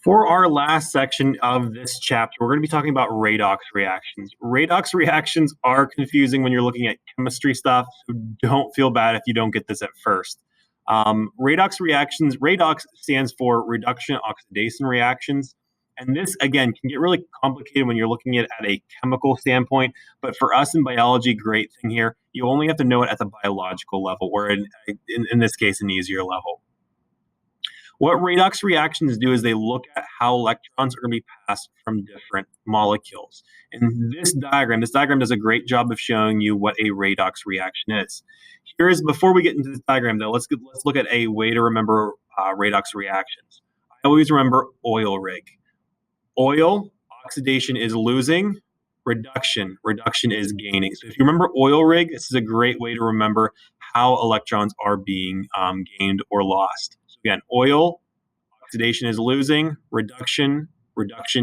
For our last section of this chapter, we're going to be talking about redox reactions. Redox reactions are confusing when you're looking at chemistry stuff, so don't feel bad if you don't get this at first. Redox reactions, redox stands for reduction oxidation reactions. And this, again, can get really complicated when you're looking at a chemical standpoint. But for us in biology, great thing here, you only have to know it at the biological level, or in this case, an easier level. What redox reactions do is they look at how electrons are going to be passed from different molecules. And this diagram does a great job of showing you what a redox reaction is. Before we get into this diagram, though, let's look at a way to remember redox reactions. I always remember oil rig. Oil, oxidation is losing. Reduction is gaining. So if you remember oil rig, this is a great way to remember how electrons are being gained or lost. Again, oil, oxidation is losing, reduction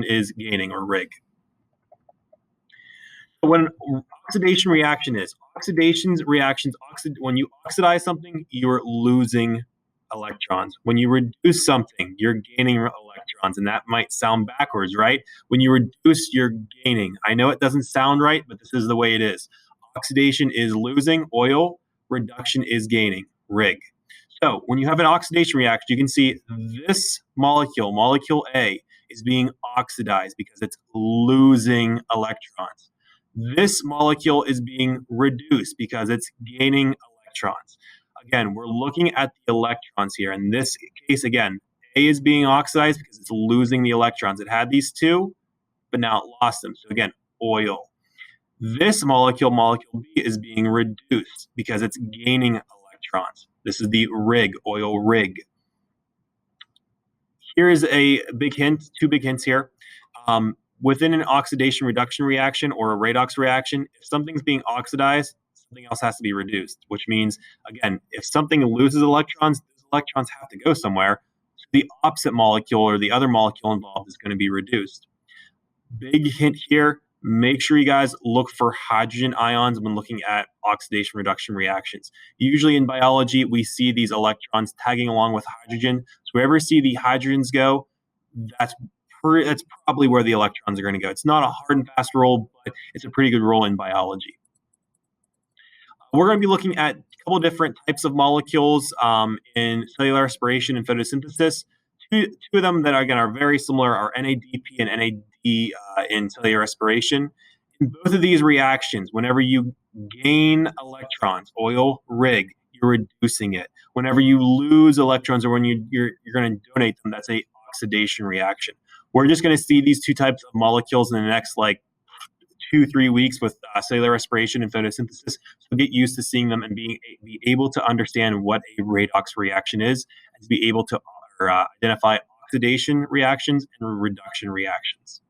is gaining, or rig. So when oxidation reaction is, when you oxidize something, you're losing electrons. When you reduce something, you're gaining electrons, and that might sound backwards, right? When you reduce, you're gaining. I know it doesn't sound right, but this is the way it is. Oxidation is losing, oil, reduction is gaining, rig. So when you have an oxidation reaction, you can see this molecule A, is being oxidized because it's losing electrons. This molecule is being reduced because it's gaining electrons. Again, we're looking at the electrons here. In this case, again, A is being oxidized because it's losing the electrons. It had these two, but now it lost them. So again, oil. This molecule B, is being reduced because it's gaining electrons. This is the rig, oil rig. Here is a big hint, two big hints here. Within an oxidation reduction reaction or a redox reaction, if something's being oxidized, something else has to be reduced, which means, again, if something loses electrons, those electrons have to go somewhere. So the opposite molecule or the other molecule involved is going to be reduced. Big hint here. Make sure you guys look for hydrogen ions when looking at oxidation reduction reactions. Usually in biology, we see these electrons tagging along with hydrogen. So wherever you see the hydrogens go, that's probably where the electrons are going to go. It's not a hard and fast rule, but it's a pretty good rule in biology. We're going to be looking at a couple different types of molecules in cellular respiration and photosynthesis. Two of them that, again, are very similar are NADP and NAD in cellular respiration. In both of these reactions, whenever you gain electrons, oil rig, you're reducing it. Whenever you lose electrons or when you're going to donate them, that's a oxidation reaction. We're just going to see these two types of molecules in the next 2-3 weeks with cellular respiration and photosynthesis. So get used to seeing them and be able to understand what a redox reaction is, and to be able to identify oxidation reactions and reduction reactions.